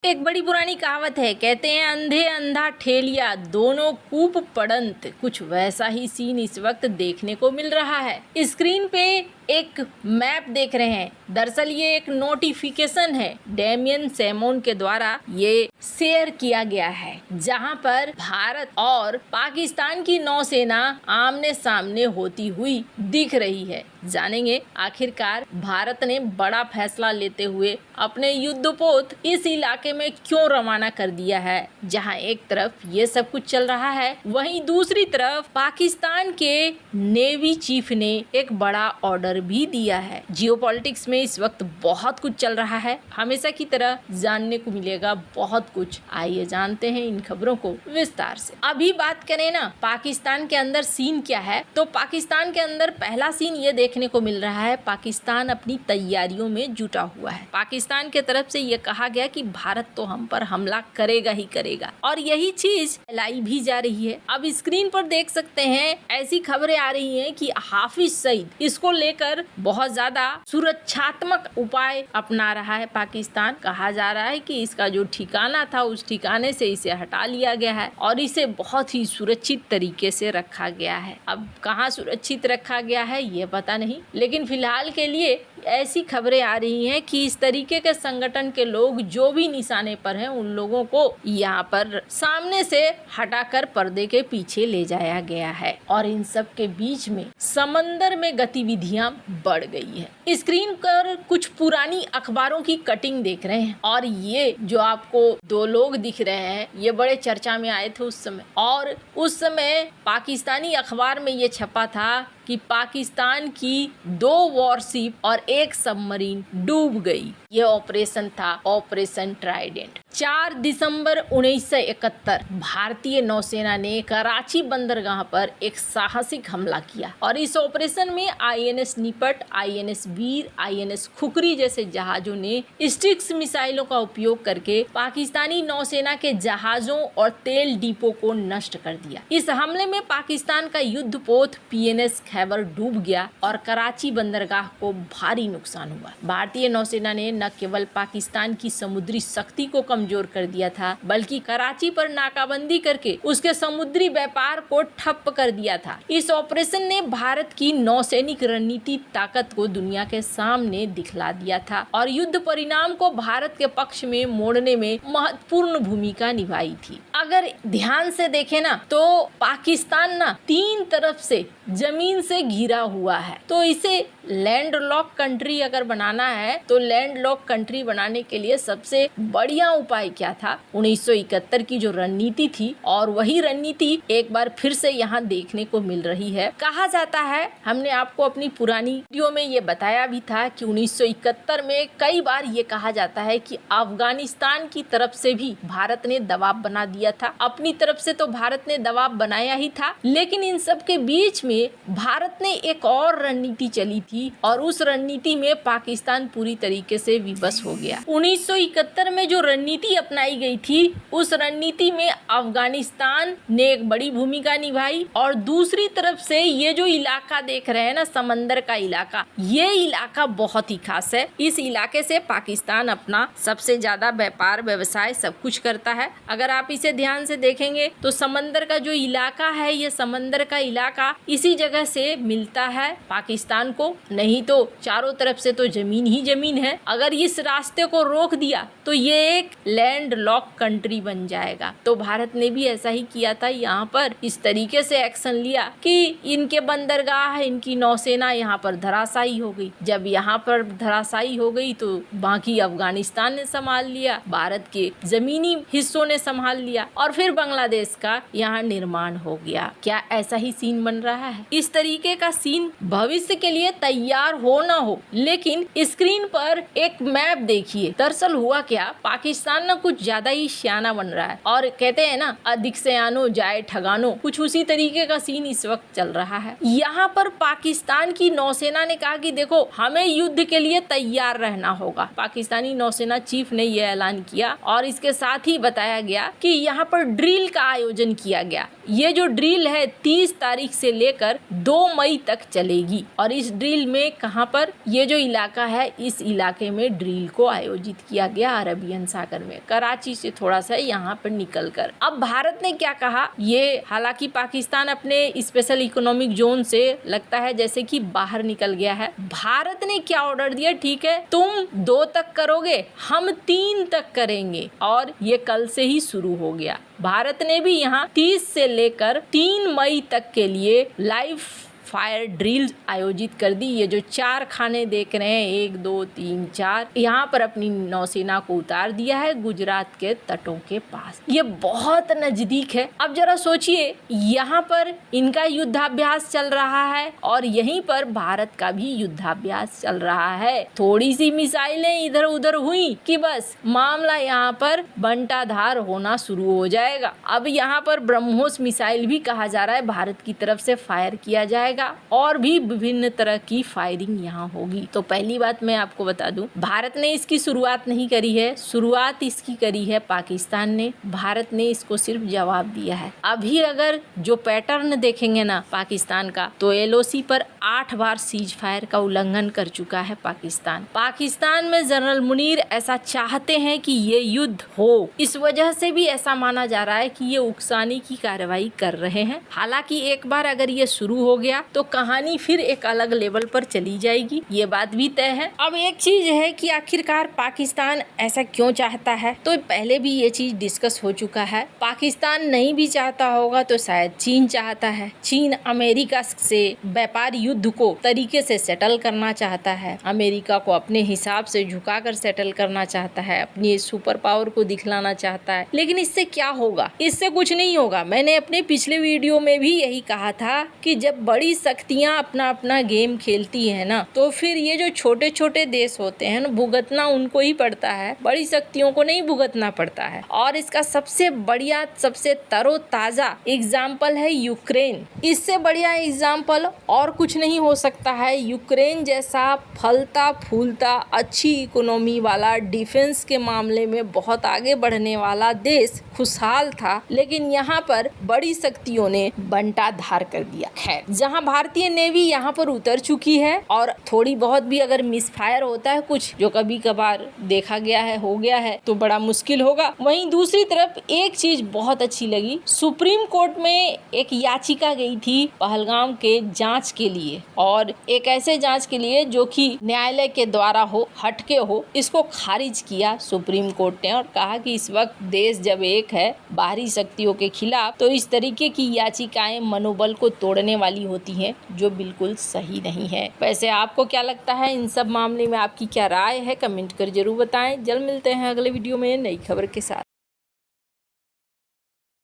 एक बड़ी पुरानी कहावत है, कहते हैं अंधे अंधा ठेलिया दोनों कूप पड़ंत। कुछ वैसा ही सीन इस वक्त देखने को मिल रहा है। स्क्रीन पे एक मैप देख रहे हैं। दरअसल ये एक नोटिफिकेशन है, डेमियन सैमोन के द्वारा ये शेयर किया गया है, जहां पर भारत और पाकिस्तान की नौसेना आमने सामने होती हुई दिख रही है। जानेंगे आखिरकार भारत ने बड़ा फैसला लेते हुए अपने युद्धपोत इस इलाके में क्यों रवाना कर दिया है। जहां एक तरफ ये सब कुछ चल रहा है, वहीं दूसरी तरफ पाकिस्तान के नेवी चीफ ने एक बड़ा ऑर्डर भी दिया है। जियोपॉलिटिक्स में इस वक्त बहुत कुछ चल रहा है, हमेशा की तरह जानने को मिलेगा बहुत कुछ। आइए जानते हैं इन खबरों को विस्तार से। अभी बात करें ना पाकिस्तान के अंदर सीन क्या है, तो पाकिस्तान के अंदर पहला सीन ये देखने को मिल रहा है, पाकिस्तान अपनी तैयारियों में जुटा हुआ है। पाकिस्तान के तरफ से ये कहा गया कि भारत तो हम पर हमला करेगा ही करेगा, और यही चीज फैलाई भी जा रही है। अब स्क्रीन पर देख सकते हैं, ऐसी खबरें आ रही हैं कि हाफिज सईद इसको लेकर बहुत ज्यादा सुरक्षात्मक उपाय अपना रहा है पाकिस्तान। कहा जा रहा है कि इसका जो ठिकाना था उस ठिकाने से इसे हटा लिया गया है और इसे बहुत ही सुरक्षित तरीके से रखा गया है। अब कहाँ सुरक्षित रखा गया है ये पता नहीं, लेकिन फिलहाल के लिए ऐसी खबरें आ रही हैं कि इस तरीके के संगठन के लोग जो भी निशाने पर हैं उन लोगों को यहाँ पर सामने से हटाकर पर्दे के पीछे ले जाया गया है। और इन सब के बीच में समंदर में गतिविधियां बढ़ गई है। स्क्रीन पर कुछ पुरानी अखबारों की कटिंग देख रहे हैं, और ये जो आपको दो लोग दिख रहे हैं ये बड़े चर्चा में आए थे उस समय। और उस समय पाकिस्तानी अखबार में ये छपा था कि पाकिस्तान की 2 वॉरशिप और 1 सबमरीन डूब गई। ये ऑपरेशन था ऑपरेशन ट्राइडेंट। 4 दिसंबर 1971 भारतीय नौसेना ने कराची बंदरगाह पर एक साहसिक हमला किया, और इस ऑपरेशन में INS निपट, INS वीर, INS खुकरी जैसे जहाजों ने स्टिक्स मिसाइलों का उपयोग करके पाकिस्तानी नौसेना के जहाजों और तेल डिपो को नष्ट कर दिया। इस हमले में पाकिस्तान का युद्धपोत PNS खैबर डूब गया और कराची बंदरगाह को भारी नुकसान हुआ। भारतीय नौसेना ने न केवल पाकिस्तान की समुद्री शक्ति को कमजोर कर दिया था, बल्कि कराची पर नाकाबंदी करके उसके समुद्री व्यापार को ठप कर दिया था। इस ऑपरेशन ने भारत की नौसैनिक रणनीति ताकत को दुनिया के सामने दिखला दिया था और युद्ध परिणाम को भारत के पक्ष में मोड़ने में महत्वपूर्ण भूमिका निभाई थी। अगर ध्यान से देखें ना, तो पाकिस्तान ना 3 तरफ से जमीन से घिरा हुआ है, तो इसे लैंड लॉक कंट्री अगर बनाना है तो लैंड लॉक कंट्री बनाने के लिए सबसे बढ़िया उपाय क्या था? 1971 की जो रणनीति थी, और वही रणनीति एक बार फिर से यहाँ देखने को मिल रही है। कहा जाता है, हमने आपको अपनी पुरानी वीडियो में ये बताया भी था कि 1971 में कई बार ये कहा जाता है कि अफगानिस्तान की तरफ से भी भारत ने दबाव बना दिया था। अपनी तरफ से तो भारत ने दबाव बनाया ही था, लेकिन इन सब के बीच में भारत ने एक और रणनीति चली थी, और उस रणनीति में पाकिस्तान पूरी तरीके से विवश हो गया। 1971 में जो रणनीति अपनाई गई थी, उस रणनीति में अफगानिस्तान ने एक बड़ी भूमिका निभाई, और दूसरी तरफ से ये जो इलाका देख रहे हैं ना, समंदर का इलाका, ये इलाका बहुत ही खास है। इस इलाके से पाकिस्तान अपना सबसे ज्यादा व्यापार व्यवसाय सब कुछ करता है। अगर आप इसे ध्यान से देखेंगे तो समंदर का जो इलाका है, ये समंदर का इलाका इसी जगह से मिलता है पाकिस्तान को, नहीं तो चारों तरफ से तो जमीन ही जमीन है। अगर इस रास्ते को रोक दिया तो ये एक लैंड लॉक कंट्री बन जाएगा। तो भारत ने भी ऐसा ही किया था, यहाँ पर इस तरीके से एक्शन लिया कि इनके बंदरगाह, इनकी नौसेना यहाँ पर धराशायी हो गई। जब यहाँ पर धराशायी हो गई तो बाकी अफगानिस्तान ने संभाल लिया, भारत के जमीनी हिस्सों ने संभाल लिया, और फिर बांग्लादेश का यहाँ निर्माण हो गया। क्या ऐसा ही सीन बन रहा है? इस तरीके का सीन भविष्य के लिए तैयार हो ना हो, लेकिन स्क्रीन पर एक मैप देखिए। दरअसल हुआ क्या, पाकिस्तान ना कुछ ज्यादा ही सियाना बन रहा है, और कहते हैं ना, अधिक सयानो जाए ठगानो, कुछ उसी तरीके का सीन इस वक्त चल रहा है। यहाँ पर पाकिस्तान की नौसेना ने कहा कि देखो, हमें युद्ध के लिए तैयार रहना होगा। पाकिस्तानी नौसेना चीफ ने यह ऐलान किया, और इसके साथ ही बताया गया कि यहाँ पर ड्रिल का आयोजन किया गया। ये जो ड्रिल है 30 तारीख से लेकर 2 मई तक चलेगी, और इस ड्रिल ड्रिल में कहाँ पर, ये जो इलाका है इस इलाके में ड्रिल को आयोजित किया गया अरबियन सागर में, कराची से थोड़ा सा यहाँ पर निकलकर। अब भारत ने क्या कहा, ये हालांकि पाकिस्तान अपने स्पेशल इकोनॉमिक जोन से लगता है जैसे कि बाहर निकल गया है। भारत ने क्या ऑर्डर दिया, ठीक है तुम 2 तक करोगे, हम 3 तक करेंगे, और ये कल से ही शुरू हो गया। भारत ने भी यहाँ 30 से लेकर 3 मई तक के लिए लाइव फायर ड्रिल आयोजित कर दी। ये जो 4 खाने देख रहे हैं, 1 2 3 4, यहाँ पर अपनी नौसेना को उतार दिया है गुजरात के तटों के पास। ये बहुत नजदीक है। अब जरा सोचिए, यहाँ पर इनका युद्धाभ्यास चल रहा है और यहीं पर भारत का भी युद्धाभ्यास चल रहा है। थोड़ी सी मिसाइलें इधर उधर हुई कि बस मामला यहाँ पर बंटाधार होना शुरू हो जाएगा। अब यहाँ पर ब्रह्मोस मिसाइल भी कहा जा रहा है भारत की तरफ से फायर किया जाएगा और भी विभिन्न तरह की फायरिंग यहाँ होगी। तो पहली बात मैं आपको बता दूं, भारत ने इसकी शुरुआत नहीं करी है, शुरुआत इसकी करी है पाकिस्तान ने। भारत ने इसको सिर्फ जवाब दिया है। अभी अगर जो पैटर्न देखेंगे ना पाकिस्तान का, तो LOC पर 8 बार सीज फायर का उल्लंघन कर चुका है पाकिस्तान में जनरल मुनीर ऐसा चाहते हैं कि ये युद्ध हो, इस वजह से भी ऐसा माना जा रहा है कि ये उकसाने की कार्रवाई कर रहे हैं। हालांकि एक बार अगर ये शुरू हो गया तो कहानी फिर एक अलग लेवल पर चली जाएगी, ये बात भी तय है। अब एक चीज है कि आखिरकार पाकिस्तान ऐसा क्यों चाहता है, तो पहले भी ये चीज डिस्कस हो चुका है। पाकिस्तान नहीं भी चाहता होगा तो शायद चीन चाहता है। चीन अमेरिका से व्यापार युद्ध को तरीके से सेटल करना चाहता है, अमेरिका को अपने हिसाब से झुकाकर सेटल करना चाहता है, अपनी सुपर पावर को दिखलाना चाहता है। लेकिन इससे क्या होगा, इससे कुछ नहीं होगा। मैंने अपने पिछले वीडियो में भी यही कहा था कि जब बड़ी शक्तियां अपना अपना गेम खेलती है ना, तो फिर ये जो छोटे छोटे देश होते हैं ना, भुगतना उनको ही पड़ता है, बड़ी शक्तियों को नहीं भुगतना पड़ता है। और इसका सबसे बढ़िया, सबसे तरोताजा एग्जाम्पल है यूक्रेन। इससे बढ़िया एग्जाम्पल और कुछ नहीं हो सकता है। यूक्रेन जैसा फलता फूलता अच्छी इकोनॉमी वाला, डिफेंस के मामले में बहुत आगे बढ़ने वाला देश खुशहाल था, लेकिन यहाँ पर बड़ी शक्तियों ने बंटाधार कर दिया। खैर, जहाँ भारतीय नेवी यहाँ पर उतर चुकी है और थोड़ी बहुत भी अगर मिसफायर होता है कुछ, जो कभी कभार देखा गया है, हो गया है, तो बड़ा मुश्किल होगा। वहीं दूसरी तरफ एक चीज बहुत अच्छी लगी, सुप्रीम कोर्ट में एक याचिका गई थी पहलगाम के जांच के लिए, और एक ऐसे जांच के लिए जो कि न्यायालय के द्वारा हो, हटके हो, इसको खारिज किया सुप्रीम कोर्ट ने और कहा कि इस वक्त देश जब एक है बाहरी शक्तियों के खिलाफ, तो इस तरीके की याचिकाएं मनोबल को तोड़ने वाली होती हैं, जो बिल्कुल सही नहीं है। वैसे आपको क्या लगता है इन सब मामले में, आपकी क्या राय है, कमेंट कर जरूर बताएं। जल्द मिलते हैं अगले वीडियो में नई खबर के साथ।